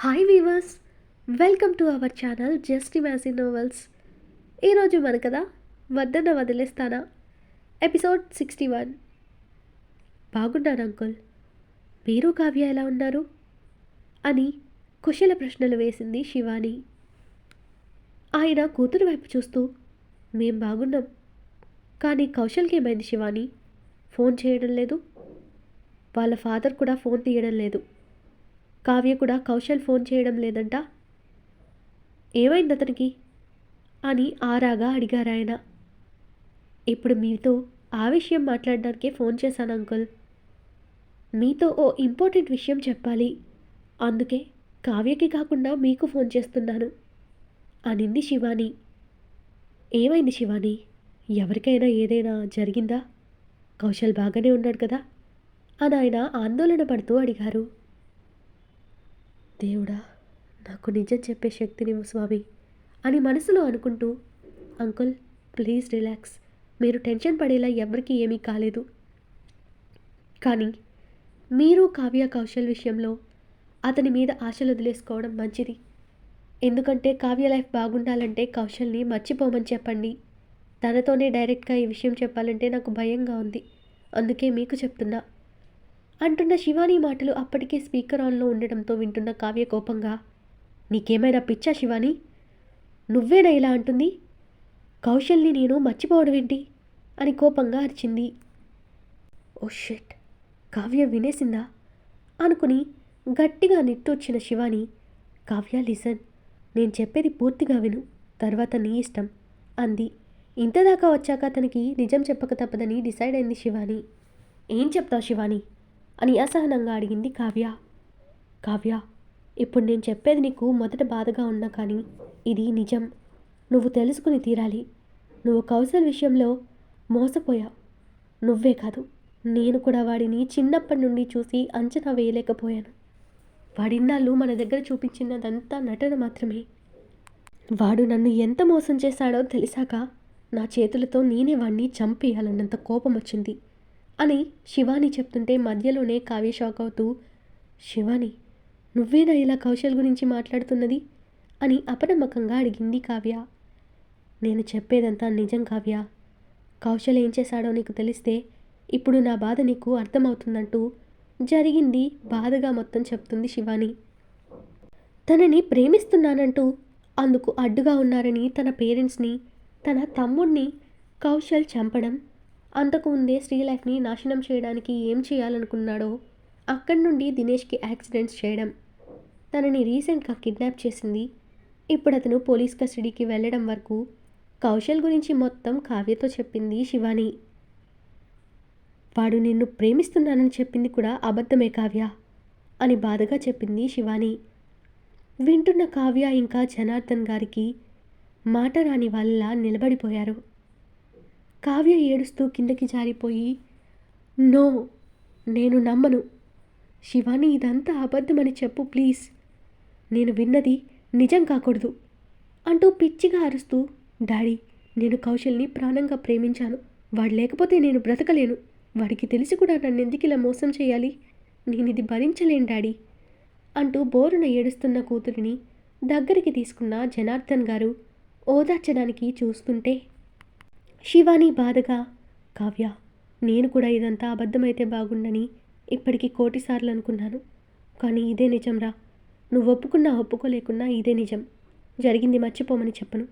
Hi weavers, welcome to our channel just imagine novels. ఈరోజు మన కథ వద్దన్న వదిలేస్తానా, ఎపిసోడ్ 61. బాగున్నాను అంకుల్, మీరు కావ్య ఎలా ఉన్నారు అని కుశల ప్రశ్నలు వేసింది శివాని. ఆయన కూతురు వైపు చూస్తూ, మేం బాగున్నాం, కానీ కౌశల్కి ఏమైంది శివాని? ఫోన్ చేయడం లేదు, వాళ్ళ ఫాదర్ కూడా ఫోన్ తీయడం లేదు, కావ్య కూడా కౌశల్ ఫోన్ చేయడం లేదంట. ఏమైంది అతనికి అని ఆరాగా అడిగారాయన. ఇప్పుడు మీతో ఆ విషయం మాట్లాడడానికే ఫోన్ చేశాను అంకుల్. మీతో ఓ ఇంపార్టెంట్ విషయం చెప్పాలి, అందుకే కావ్యకి కాకుండా మీకు ఫోన్ చేస్తున్నాను అనింది శివాని. ఏమైంది శివాని? ఎవరికైనా ఏదైనా జరిగిందా? కౌశల్ బాగానే ఉన్నాడు కదా అని ఆయన ఆందోళన పడుతూ అడిగారు. దేవుడా, నాకు నిజం చెప్పే శక్తినివ్వు స్వామి అని మనసులో అనుకుంటూ, అంకుల్ ప్లీజ్ రిలాక్స్, మీరు టెన్షన్ పడేలా ఎవరికీ ఏమీ కాలేదు. కానీ మీరు కావ్య కౌశల్ విషయంలో అతని మీద ఆశలు వదిలేసుకోవడం మంచిది. ఎందుకంటే కావ్య లైఫ్ బాగుండాలంటే కౌశల్ని మర్చిపోమని చెప్పండి. తనతోనే డైరెక్ట్గా ఈ విషయం చెప్పాలంటే నాకు భయంగా ఉంది, అందుకే మీకు చెప్తున్నా అంటున్న శివాని మాటలు అప్పటికే స్పీకర్ ఆన్లో ఉండడంతో వింటున్న కావ్య కోపంగా, నీకేమైనా పిచ్చా శివాని? నువ్వేనా ఇలా అంటుంది? కౌశల్ని నేను మర్చిపోవడం ఏంటి అని కోపంగా అరిచింది. ఓ షిట్, కావ్య వినేసిందా అనుకుని గట్టిగా నిట్టూర్చిన శివాని, కావ్య లిసన్, నేను చెప్పేది పూర్తిగా విను, తర్వాత నీ ఇష్టం అంది. ఇంతదాకా వచ్చాక తనకి నిజం చెప్పక తప్పదని డిసైడ్ అయింది శివాని. ఏం చెప్తావు శివాని అని అసహనంగా అడిగింది కావ్య. కావ్య, ఇప్పుడు నేను చెప్పేది నీకు మొదట బాధగా ఉన్నా కానీ ఇది నిజం, నువ్వు తెలుసుకుని తీరాలి. నువ్వు కౌశల్ విషయంలో మోసపోయావు. నువ్వే కాదు, నేను కూడా వాడిని చిన్నప్పటి నుండి చూసి అంచనా వేయలేకపోయాను. వాడిన్నాళ్ళు మన దగ్గర చూపించినదంతా నటన మాత్రమే. వాడు నన్ను ఎంత మోసం చేశాడో తెలిసాక నా చేతులతో నేనే వాడిని చంపేయాలన్నంత కోపం వచ్చింది అని శివాని చెప్తుంటే మధ్యలోనే కావ్య షాక్ అవుతూ, శివాని నువ్వేనా ఇలా కౌశల్ గురించి మాట్లాడుతున్నది అని అపనమ్మకంగా అడిగింది కావ్య. నేను చెప్పేదంతా నిజం కావ్య, కౌశల్ ఏం చేశాడో నీకు తెలిస్తే ఇప్పుడు నా బాధ నీకు అర్థమవుతుందంటూ జరిగింది బాధగా మొత్తం చెప్తుంది శివాని. తనని ప్రేమిస్తున్నానంటూ అందుకు అడ్డుగా ఉన్నారని తన పేరెంట్స్ని, తన తమ్ముడిని కౌశల్ చంపడం, అంతకుముందే శ్రీ లైఫ్ని నాశనం చేయడానికి ఏం చేయాలనుకున్నాడో అక్కడి నుండి దినేష్కి యాక్సిడెంట్స్ చేయడం, తనని రీసెంట్గా కిడ్నాప్ చేసింది, ఇప్పుడు అతను పోలీస్ కస్టడీకి వెళ్ళడం వరకు కౌశల్ గురించి మొత్తం కావ్యతో చెప్పింది శివాని. వాడు నిన్ను ప్రేమిస్తున్నానని చెప్పింది కూడా అబద్ధమే కావ్య అని బాధగా చెప్పింది శివాని. వింటున్న కావ్య ఇంకా జనార్దన్ గారికి మాట రాని వాళ్ళ నిలబడిపోయారు. కావ్య ఏడుస్తూ కిందకి జారిపోయి, నో, నేను నమ్మను శివాని, ఇదంతా అబద్ధమని చెప్పు ప్లీజ్, నేను విన్నది నిజం కాకూడదు అంటూ పిచ్చిగా అరుస్తూ, డాడీ నేను కౌశల్ని ప్రాణంగా ప్రేమించాను, వాడు లేకపోతే నేను బ్రతకలేను, వాడికి తెలిసి కూడా నన్ను ఎందుకు ఇలా మోసం చేయాలి, నేను ఇది భరించలేను డాడీ అంటూ బోరున ఏడుస్తున్న కూతురిని దగ్గరికి తీసుకున్న జనార్దన్ గారు ఓదార్చడానికి చూస్తుంటే శివాని బాధగా, కావ్య నేను కూడా ఇదంతా అబద్ధమైతే బాగుండని ఇప్పటికీ 1,000,000 సార్లు అనుకున్నాను, కానీ ఇదే నిజంరా, నువ్వు ఒప్పుకున్నా ఒప్పుకోలేకున్నా ఇదే నిజం, జరిగింది మర్చిపోమని చెప్పను,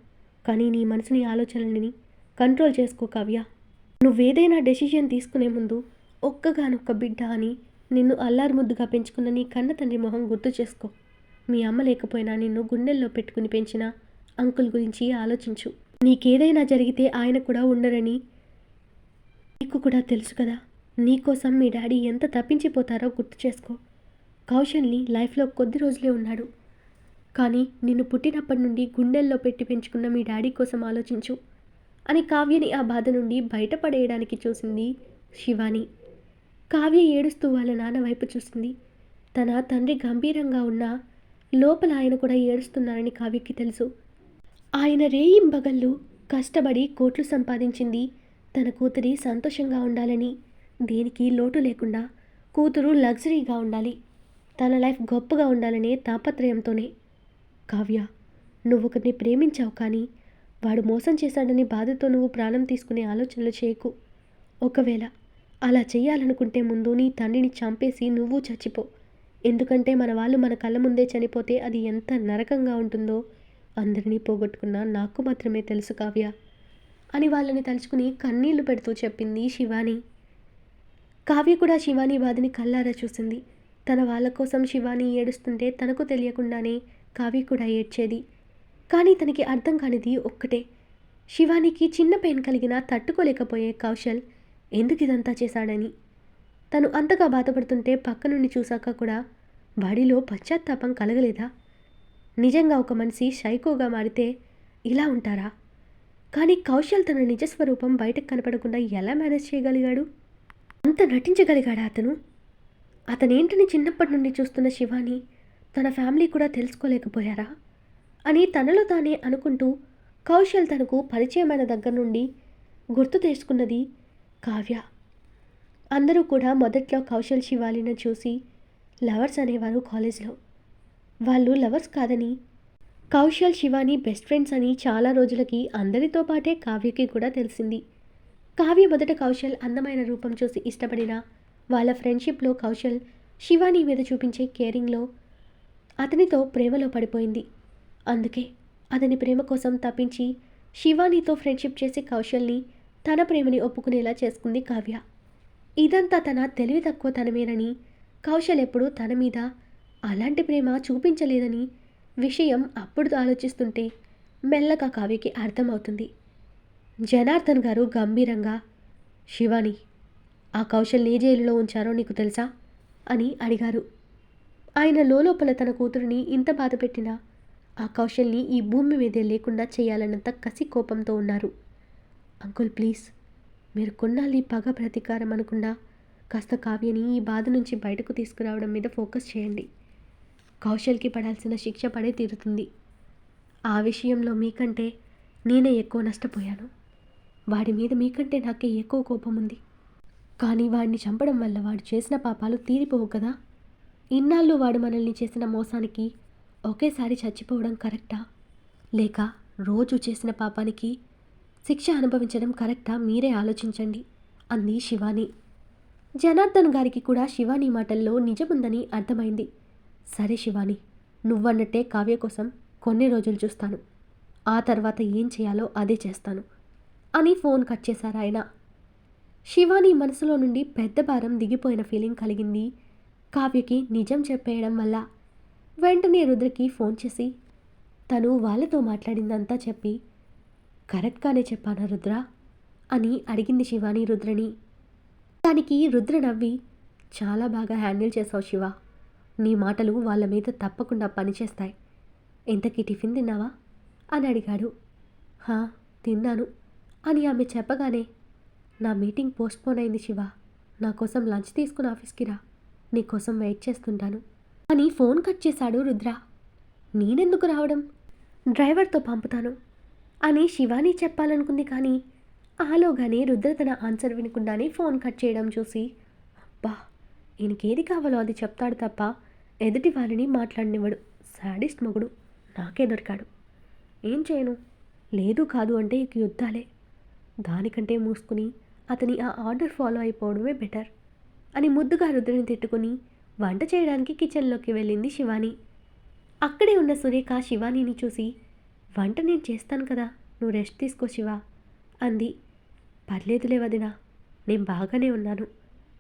కానీ నీ మనసుని ఆలోచనలని కంట్రోల్ చేసుకో కావ్య. నువ్వేదైనా డెసిషన్ తీసుకునే ముందు ఒక్కగానొక్క బిడ్డ అని నిన్ను అల్లారు ముద్దుగా పెంచుకున్న నీ కన్న తండ్రి మొహం గుర్తు చేసుకో. మీ అమ్మ లేకపోయినా నిన్ను గుండెల్లో పెట్టుకుని పెంచిన అంకుల్ గురించి ఆలోచించు. నీకేదైనా జరిగితే ఆయన కూడా ఉండరని నీకు కూడా తెలుసు కదా, నీకోసం మీ డాడీ ఎంత తప్పించిపోతారో గుర్తు చేసుకో. కౌశల్ని లైఫ్లో కొద్ది రోజులే ఉన్నాడు, కానీ నిన్ను పుట్టినప్పటి నుండి గుండెల్లో పెట్టి పెంచుకున్న మీ డాడీ కోసం ఆలోచించు అని కావ్యని ఆ బాధ నుండి బయటపడేయడానికి చూసింది శివాని. కావ్య ఏడుస్తూ వాళ్ళ నాన్న వైపు చూసింది. తన తండ్రి గంభీరంగా ఉన్నా లోపల ఆయన కూడా ఏడుస్తున్నారని కావ్యకి తెలుసు. ఆయన రేయింబగళ్ళు కష్టపడి కోట్లు సంపాదించింది తన కూతురి సంతోషంగా ఉండాలని, దేనికి లోటు లేకుండా కూతురు లగ్జరీగా ఉండాలి, తన లైఫ్ గొప్పగా ఉండాలనే తాపత్రయంతోనే. కావ్య, నువ్వొకరిని ప్రేమించావు కానీ వాడు మోసం చేశాడని బాధతో నువ్వు ప్రాణం తీసుకునే ఆలోచనలు చేయకు. ఒకవేళ అలా చెయ్యాలనుకుంటే ముందు నీ తండ్రిని చంపేసి నువ్వు చచ్చిపో. ఎందుకంటే మన వాళ్ళు మన కళ్ళ ముందే చనిపోతే అది ఎంత నరకంగా ఉంటుందో అందరినీ పోగొట్టుకున్నా నాకు మాత్రమే తెలుసు కావ్య అని వాళ్ళని తలుచుకుని కన్నీళ్లు పెడుతూ చెప్పింది శివాని. కావ్య కూడా శివాని బాధని కళ్ళారా చూసింది. తన వాళ్ళ కోసం శివాని ఏడుస్తుంటే తనకు తెలియకుండానే కావ్య కూడా ఏడ్చేది. కానీ తనకి అర్థం కానిది ఒక్కటే, శివానికి చిన్న పెయిన్ కలిగినా తట్టుకోలేకపోయే కౌశల్ ఎందుకు ఇదంతా చేశాడని. తను అంతగా బాధపడుతుంటే పక్క నుండి చూశాక కూడా వాడిలో పశ్చాత్తాపం కలగలేదా? నిజంగా ఒక మనిషి సైకోగా మారితే ఇలా ఉంటారా? కానీ కౌశల్ తన నిజస్వరూపం బయటకు కనపడకుండా ఎలా మేనేజ్ చేయగలిగాడు? అంత నటించగలిగాడా అతను? అతనేంటని చిన్నప్పటి నుండి చూస్తున్న శివాని తన ఫ్యామిలీ కూడా తెలుసుకోలేకపోయారా అని తనలో తానే అనుకుంటూ కౌశల్ తనకు పరిచయమైన దగ్గర నుండి గుర్తు తెచ్చుకున్నది కావ్య. అందరూ కూడా మొదట్లో కౌశల్ శివాలిని చూసి లవర్స్ అనేవారు కాలేజ్లో. వాళ్ళు లవర్స్ కాదని, కౌశల్ శివాని బెస్ట్ ఫ్రెండ్స్ అని చాలా రోజులకి అందరితో పాటే కావ్యకి కూడా తెలిసింది. కావ్య మొదట కౌశల్ అందమైన రూపం చూసి ఇష్టపడిన వాళ్ళ ఫ్రెండ్షిప్లో కౌశల్ శివాని మీద చూపించే కేరింగ్లో అతనితో ప్రేమలో పడిపోయింది. అందుకే అతని ప్రేమ కోసం తప్పించి శివానీతో ఫ్రెండ్షిప్ చేసి కౌశల్ని తన ప్రేమని ఒప్పుకునేలా చేసుకుంది కావ్య. ఇదంతా తన తెలివి తక్కువ తనమేనని, కౌశల్ ఎప్పుడూ తన మీద అలాంటి ప్రేమ చూపించలేదని విషయం అప్పుడు ఆలోచిస్తుంటే మెల్లగా కావ్యకి అర్థమవుతుంది. జనార్దన్ గారు గంభీరంగా, శివాని, ఆ కౌశల్ని ఏ జైలులో ఉంచారో నీకు తెలుసా అని అడిగారు. ఆయన లోపల తన కూతురిని ఇంత బాధ పెట్టినా ఆ కౌశల్ని ఈ భూమి మీదే లేకుండా చేయాలన్నంత కసి కోపంతో ఉన్నారు. అంకుల్ ప్లీజ్, మీరు కొన్నాళ్ళు పగ ప్రతీకారం అనకుండా కాస్త కావ్యని ఈ బాధ నుంచి బయటకు తీసుకురావడం మీద ఫోకస్ చేయండి. కౌశల్కి పడాల్సిన శిక్ష పడే తీరుతుంది. ఆ విషయంలో మీకంటే నేనే ఎక్కువ నష్టపోయాను. వాడి మీద మీకంటే నాకే ఎక్కువ కోపం ఉంది. కానీ వాడిని చంపడం వల్ల వాడు చేసిన పాపాలు తీరిపోవు కదా. ఇన్నాళ్ళు వాడు మనల్ని చేసిన మోసానికి ఒకేసారి చచ్చిపోవడం కరెక్టా, లేక రోజు చేసిన పాపానికి శిక్ష అనుభవించడం కరెక్టా మీరే ఆలోచించండి అంది శివాని. జనార్దన్ గారికి కూడా శివాని మాటల్లో నిజముందని అర్థమైంది. సరే శివాని, నువ్వన్నట్టే కావ్య కోసం కొన్ని రోజులు చూస్తాను. ఆ తర్వాత ఏం చేయాలో అదే చేస్తాను అని ఫోన్ కట్ చేశారు ఆయన. శివాని మనసులో నుండి పెద్ద భారం దిగిపోయిన ఫీలింగ్ కలిగింది కావ్యకి నిజం చెప్పేయడం వల్ల. వెంటనే రుద్రకి ఫోన్ చేసి తను వాళ్ళతో మాట్లాడిందంతా చెప్పి, కరెక్ట్గానే చెప్పానా రుద్ర అని అడిగింది శివాని రుద్రని. దానికి రుద్ర నవ్వి, చాలా బాగా హ్యాండిల్ చేసావు శివ. నీ మాటలు వాళ్ళ మీద తప్పకుండా పనిచేస్తాయి. ఇంతకీ టిఫిన్ తిన్నావా అని అడిగాడు. హా తిన్నాను అని ఆమె చెప్పగానే, నా మీటింగ్ పోస్ట్పోన్ అయింది శివ. నా కోసం లంచ్ తీసుకుని ఆఫీస్కి రా, నీకోసం వెయిట్ చేస్తుంటాను అని ఫోన్ కట్ చేశాడు రుద్ర. నేనెందుకు రావడం, డ్రైవర్తో పంపుతాను అని శివాని చెప్పాలనుకుంది. కానీ ఆలోగానే రుద్ర తన ఆన్సర్ వినకుండానే ఫోన్ కట్ చేయడం చూసి, అబ్బా, ఈయనకేది కావాలో అది చెప్తాడు తప్ప ఎదుటి వాళ్ళని మాట్లాడనివ్వడు. సాడిస్ట్ మొగుడు నాకే దొరికాడు. ఏం చేయను, లేదు కాదు అంటే ఇక యుద్ధాలే. దానికంటే మూసుకుని అతని ఆ ఆర్డర్ ఫాలో అయిపోవడమే బెటర్ అని ముద్దుగా రుద్రని తిట్టుకుని వంట చేయడానికి కిచెన్లోకి వెళ్ళింది శివాని. అక్కడే ఉన్న సురేఖ శివానీని చూసి, వంట నేను చేస్తాను కదా, నువ్వు రెస్ట్ తీసుకో శివ అంది. పర్లేదులే వదినా, నేను బాగానే ఉన్నాను.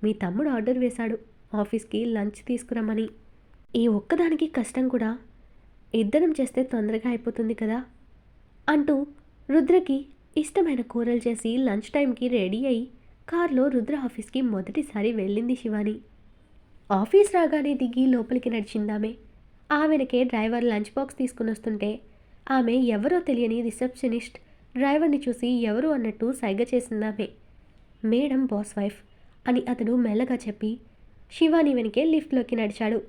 మీ తమ్ముడు ఆర్డర్ వేశాడు ఆఫీస్కి లంచ్ తీసుకురమ్మని. ఈ ఒక్కదానికి కష్టం కూడా ఇద్దరం చేస్తే తొందరగా అయిపోతుంది కదా అంటూ రుద్రకి ఇష్టమైన కూరలు చేసి లంచ్ టైంకి రెడీ అయి కారులో రుద్ర ఆఫీస్కి మొదటిసారి వెళ్ళింది శివాని. ఆఫీస్ రాగానే దిగి లోపలికి నడిచిందామె. ఆమెనకే డ్రైవర్ లంచ్ బాక్స్ తీసుకుని వస్తుంటే ఆమె ఎవరో తెలియని రిసెప్షనిస్ట్ డ్రైవర్ని చూసి ఎవరు అన్నట్టు సైగ చేసిందామె. మేడం బాస్ వైఫ్ అని అతడు మెల్లగా చెప్పి శివాని వెనకే లిఫ్ట్లోకి నడిచాడు.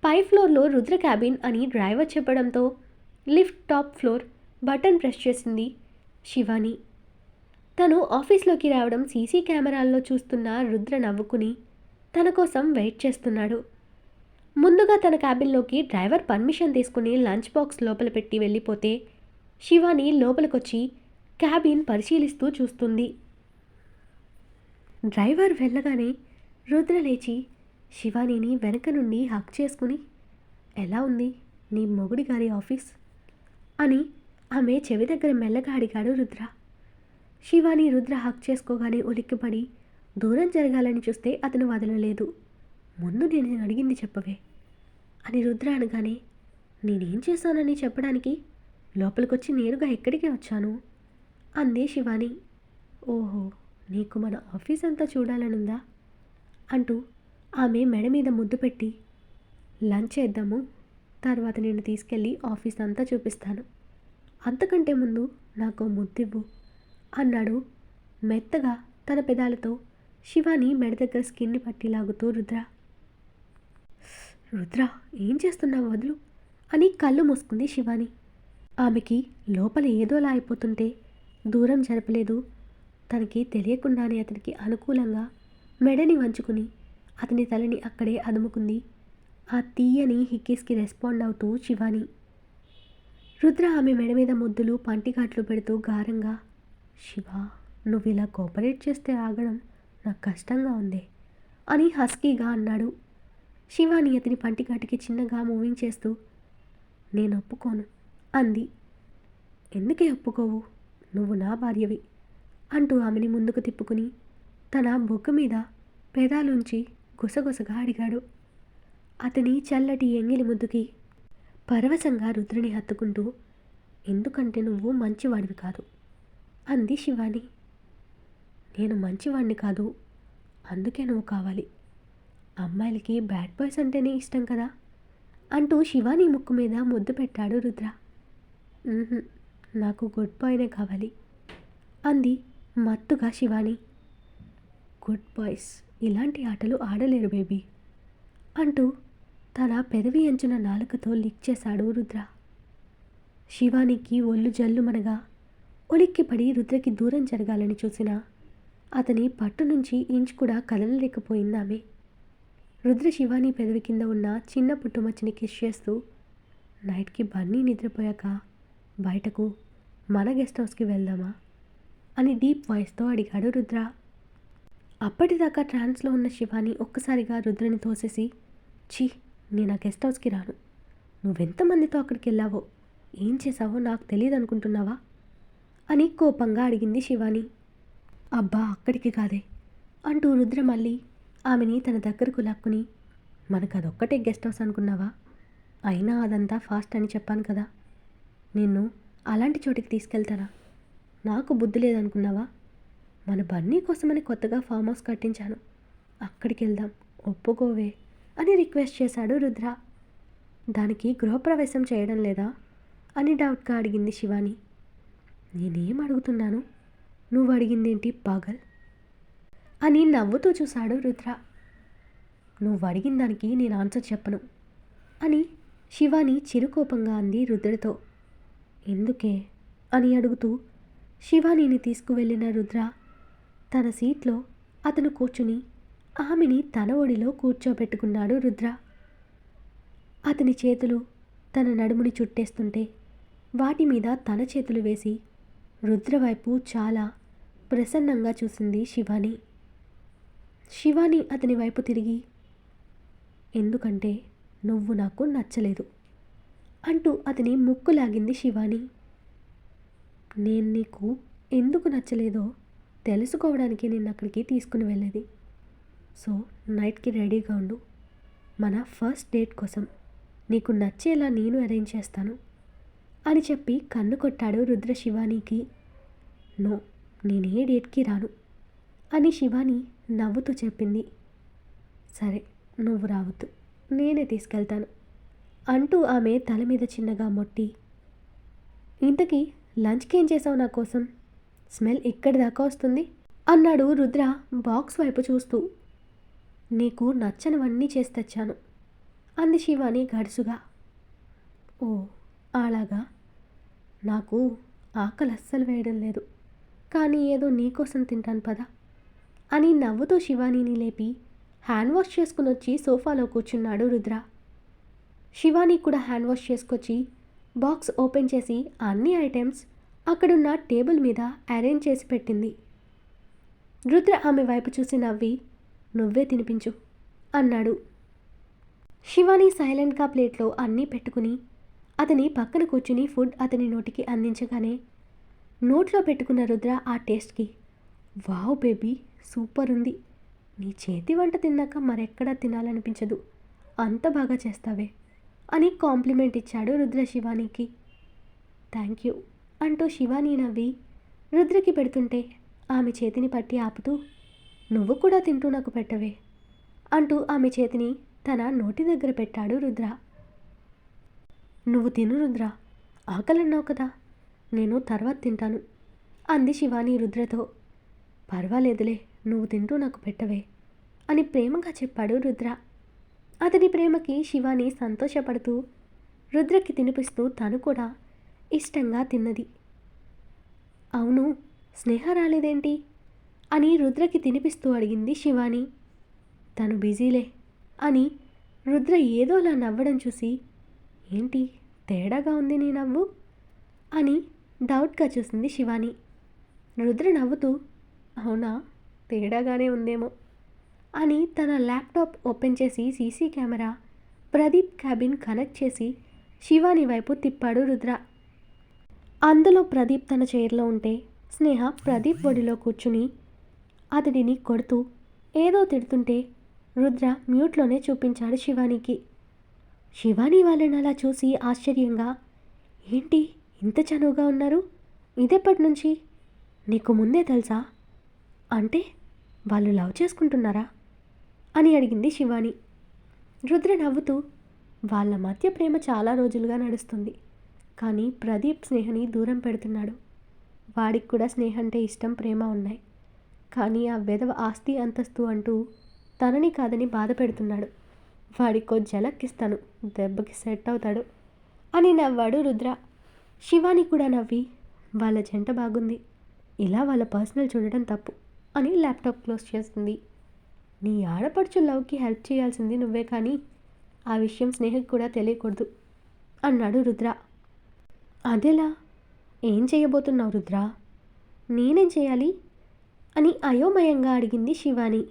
పై ఫ్లోర్లో రుద్ర క్యాబిన్ అని డ్రైవర్ చెప్పడంతో lift top floor button press చేసింది శివాని. తను ఆఫీస్లోకి రావడం సీసీ కెమెరాల్లో చూస్తున్న రుద్ర నవ్వుకుని తన కోసం వెయిట్ చేస్తున్నాడు. ముందుగా తన క్యాబిన్లోకి డ్రైవర్ పర్మిషన్ తీసుకుని లంచ్ బాక్స్ లోపల పెట్టి వెళ్ళిపోతే శివాని లోపలికొచ్చి క్యాబిన్ పరిశీలిస్తూ చూస్తుంది. డ్రైవర్ వెళ్ళగానే రుద్ర లేచి శివానీని వెనక నుండి హక్ చేసుకుని, ఎలా ఉంది నీ మొగుడి గారి ఆఫీస్ అని ఆమె చెవి దగ్గర మెల్లగా అడిగాడు రుద్ర. శివాని రుద్ర హక్ చేసుకోగానే ఉలిక్కిపడి దూరం జరగాలని చూస్తే అతను వదలలేదు. ముందు నేను అడిగింది చెప్పవే అని రుద్ర అనగానే, నేనేం చేశానని చెప్పడానికి లోపలికొచ్చి నేరుగా ఎక్కడికి వచ్చాను అందే శివాని. ఓహో, నీకు మన ఆఫీస్ అంతా చూడాలనుందా అంటూ ఆమె మెడ మీద ముద్దు పెట్టి, లంచ్ చేద్దాము, తర్వాత నేను తీసుకెళ్ళి ఆఫీస్ అంతా చూపిస్తాను, అంతకంటే ముందు నాకు ముద్దివ్వు అన్నాడు మెత్తగా తన పెదాలతో శివాని మెడ దగ్గర స్కిన్ని పట్టి లాగుతూ. రుద్ర ఏం చేస్తున్నావు, వదులు అని కళ్ళు మూసుకుంది శివాని. ఆమెకి లోపల ఏదోలా అయిపోతుంటే దూరం జరపలేదు. తనకి తెలియకుండానే అతనికి అనుకూలంగా మెడని వంచుకుని అతని తలని అక్కడే అదుముకుంది. ఆ తీయని హిక్కీస్కి రెస్పాండ్ అవుతూ శివాని. రుద్ర ఆమె మెడ మీద ముద్దులు పంటిఘాట్లు పెడుతూ గారంగా, శివ, నువ్వు ఇలా కోఆపరేట్ చేస్తే ఆగడం నాకు కష్టంగా ఉంది అని హస్కీగా అన్నాడు. శివాని అతని పంటిఘాటికి చిన్నగా మూవింగ్ చేస్తూ, నేను ఒప్పుకోను అంది. ఎందుకే ఒప్పుకోవు, నువ్వు నా భార్యవి అంటూ ఆమెని ముందుకు తిప్పుకుని తన బొగ్గ మీద పెదాలుంచి గుసగుసగా అడిగాడు. అతని చల్లటి ఎంగిలి ముద్దుకి పరవశంగా రుద్రని హత్తుకుంటూ, ఎందుకంటే నువ్వు మంచివాడివి కాదు అంది శివాని. నేను మంచివాడిని కాదు, అందుకే నువ్వు కావాలి, అమ్మాయిలకి బ్యాడ్ బాయ్స్ అంటేనే ఇష్టం కదా అంటూ శివాని ముక్కు మీద ముద్దు పెట్టాడు రుద్ర. నాకు గుడ్ బాయ్నే కావాలి అంది మత్తుగా శివాని. గుడ్ బాయ్స్ ఇలాంటి ఆటలు ఆడలేరు బేబీ అంటూ తన పెదవి అంచున నాలుకతో లిక్ చేశాడు రుద్ర. శివానికి ఒళ్ళు జల్లుమనగా ఉలిక్కిపడి రుద్రకి దూరం జరగాలని చూసినా అతని పట్టు నుంచి ఇంచు కూడా కదలలేకపోయిందామె. రుద్ర శివాని పెదవి కింద ఉన్న చిన్న పుట్టుమచ్చిని కిస్ చేస్తూ, నైట్కి బన్నీ నిద్రపోయాక బయటకు మన గెస్ట్ హౌస్కి వెళ్దామా అని డీప్ వాయిస్తో అడిగాడు రుద్ర. అప్పటిదాకా ట్రాన్స్లో ఉన్న శివాని ఒక్కసారిగా రుద్రని తోసేసి, ఛీ, నేను ఆ గెస్ట్ హౌస్కి రాను, నువ్వెంతమందితో అక్కడికి వెళ్ళావో, ఏం చేశావో నాకు తెలియదు అనుకుంటున్నావా అని కోపంగా అడిగింది శివాని. అబ్బా అక్కడికి కాదే అంటూ రుద్ర మళ్ళీ ఆమెని తన దగ్గరకు లాక్కుని, మనకు అదొక్కటే గెస్ట్ హౌస్ అనుకున్నావా, అయినా అదంతా ఫాస్ట్ అని చెప్పాను కదా, నిన్ను అలాంటి చోటికి తీసుకెళ్తానా, నాకు బుద్ధి లేదనుకున్నావా, మన బన్నీ కోసమని కొత్తగా ఫామ్ హౌస్ కట్టించాను, అక్కడికి వెళ్దాం, ఒప్పుకోవే అని రిక్వెస్ట్ చేశాడు రుద్ర. దానికి గృహప్రవేశం చేయడం లేదా అని డౌట్గా అడిగింది శివాని. నేనేం అడుగుతున్నాను, నువ్వు అడిగిందేంటి పాగల్ అని నవ్వుతూ చూశాడు రుద్ర. నువ్వు అడిగిన దానికి నేను ఆన్సర్ చెప్పను అని శివాని చిరుకోపంగా అంది రుద్రతో. ఎందుకే అని అడుగుతూ శివానీని తీసుకువెళ్ళిన రుద్ర తన సీట్లో అతను కూర్చుని ఆమెని తన ఒడిలో కూర్చోబెట్టుకున్నాడు రుద్ర. అతని చేతులు తన నడుముని చుట్టేస్తుంటే వాటి మీద తన చేతులు వేసి రుద్ర వైపు చాలా ప్రసన్నంగా చూసింది శివాని. శివాని అతని వైపు తిరిగి, ఎందుకంటే నువ్వు నాకు నచ్చలేదు అంటూ అతని ముక్కు లాగింది శివాని. నేను నీకు ఎందుకు నచ్చలేదో తెలుసుకోవడానికి నిన్ను అక్కడికి తీసుకుని వెళ్ళేది. సో నైట్కి రెడీగా ఉండు, మన ఫస్ట్ డేట్ కోసం నీకు నచ్చేలా నేను అరేంజ్ చేస్తాను అని చెప్పి కన్ను కొట్టాడు రుద్ర శివానీకి. నో, నేనే డేట్కి రాను అని శివాని నవ్వుతూ చెప్పింది. సరే, నువ్వు రావద్దు, నేనే తీసుకెళ్తాను అంటూ ఆమె తల మీద చిన్నగా మొట్టి, ఇంతకీ లంచ్కి ఏం చేసావు నా కోసం, స్మెల్ ఇక్కడి దాకా వస్తుంది అన్నాడు రుద్ర బాక్స్ వైపు చూస్తూ. నీకు నచ్చనివన్నీ చేసి తెచ్చాను అంది శివాని గడుసుగా. ఓ అలాగా, నాకు ఆకలి అస్సలు వేయడం లేదు, కానీ ఏదో నీకోసం తింటాను పదా అని నవ్వుతూ శివానీని లేపి హ్యాండ్ వాష్ చేసుకుని వచ్చి సోఫాలో కూర్చున్నాడు రుద్ర. శివాని కూడా హ్యాండ్ వాష్ చేసుకొచ్చి బాక్స్ ఓపెన్ చేసి అన్ని ఐటమ్స్ అక్కడున్న టేబుల్ మీద అరేంజ్ చేసి పెట్టింది. రుద్ర ఆమె వైపు చూసి నవ్వి, నువ్వే తినిపించు అన్నాడు. శివాని సైలెంట్గా ప్లేట్లో అన్నీ పెట్టుకుని అతని పక్కన కూర్చుని ఫుడ్ అతని నోటికి అందించగానే నోట్లో పెట్టుకున్న రుద్ర ఆ టేస్ట్కి, వావ్ బేబీ, సూపర్ ఉంది, నీ చేతి వంట తిన్నాక మరెక్కడా తినాలనిపించదు, అంత బాగా చేస్తావే అని కాంప్లిమెంట్ ఇచ్చాడు రుద్ర శివానీకి. థ్యాంక్ యూ అంటూ శివాని నవ్వి రుద్రకి పెడుతుంటే ఆమె చేతిని పట్టి ఆపుతూ, నువ్వు కూడా తింటూ నాకు పెట్టవే అంటూ ఆమె చేతిని తన నోటి దగ్గర పెట్టాడు రుద్ర. నువ్వు తిను రుద్ర, ఆకలన్నావు కదా, నేను తర్వాత తింటాను అంది శివాని రుద్రతో. పర్వాలేదులే, నువ్వు తింటూ నాకు పెట్టవే అని ప్రేమగా చెప్పాడు రుద్ర. అతని ప్రేమకి శివాని సంతోషపడుతూ రుద్రకి తినిపిస్తూ తను కూడా ఇష్టంగా తిన్నది. అవును, స్నేహ రాలేదేంటి అని రుద్రకి తినిపిస్తూ అడిగింది శివాని. తను బిజీలే అని రుద్ర ఏదోలా నవ్వడం చూసి, ఏంటి తేడాగా ఉంది నీ నవ్వు అని డౌట్గా చూసింది శివాని. రుద్ర నవ్వుతూ, అవునా, తేడాగానే ఉందేమో అని తన ల్యాప్టాప్ ఓపెన్ చేసి CC camera Pradeep cabin connect చేసి శివాని వైపు తిప్పాడు రుద్ర. అందులో ప్రదీప్ తన చైర్లో ఉంటే స్నేహ ప్రదీప్ ఒడిలో కూర్చుని అతడిని కొడుతూ ఏదో తిడుతుంటే రుద్ర మ్యూట్లోనే చూపించాడు శివానీకి. శివాని వాళ్ళని అలా చూసి ఆశ్చర్యంగా, ఏంటి ఇంత చనువుగా ఉన్నారు, ఇదెప్పటి నుంచి, నీకు ముందే తెలుసా, అంటే వాళ్ళు లవ్ చేసుకుంటున్నారా అని అడిగింది శివాని. రుద్ర నవ్వుతూ, వాళ్ళ మధ్య ప్రేమ చాలా రోజులుగా నడుస్తుంది, కానీ ప్రదీప్ స్నేహని దూరం పెడుతున్నాడు. వాడికి కూడా స్నేహ అంటే ఇష్టం, ప్రేమ ఉన్నాయి, కానీ ఆ వెధవ ఆస్తి అంతస్తు అంటూ తనని కాదని బాధ పెడుతున్నాడు. వాడికో జలక్కిస్తాను, దెబ్బకి సెట్ అవుతాడు అని నవ్వాడు రుద్ర. శివాని కూడా నవ్వి, వాళ్ళ జంట బాగుంది, ఇలా వాళ్ళ పర్సనల్ చూడడం తప్పు అని ల్యాప్టాప్ క్లోజ్ చేస్తుంది. నీ ఆడపడుచు లవ్కి హెల్ప్ చేయాల్సింది నువ్వే, కానీ ఆ విషయం స్నేహకి కూడా తెలియకూడదు అన్నాడు రుద్ర. అదెలా, ఏం చేయబోతున్నావు రుద్ర, నేనేం చేయాలి అని అయోమయంగా అడిగింది శివాని.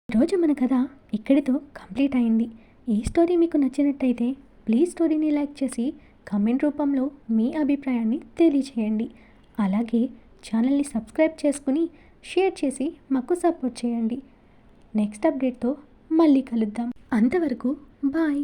ఈరోజు మన కథ ఇక్కడితో కంప్లీట్ అయింది. ఈ స్టోరీ మీకు నచ్చినట్టయితే ప్లీజ్ స్టోరీని లైక్ చేసి కామెంట్ రూపంలో మీ అభిప్రాయాన్ని తెలియచేయండి. అలాగే ఛానల్ని సబ్స్క్రైబ్ చేసుకుని షేర్ చేసి మాకు సపోర్ట్ చేయండి. నెక్స్ట్ అప్డేట్తో మళ్ళీ కలుద్దాం. అంతవరకు బాయ్.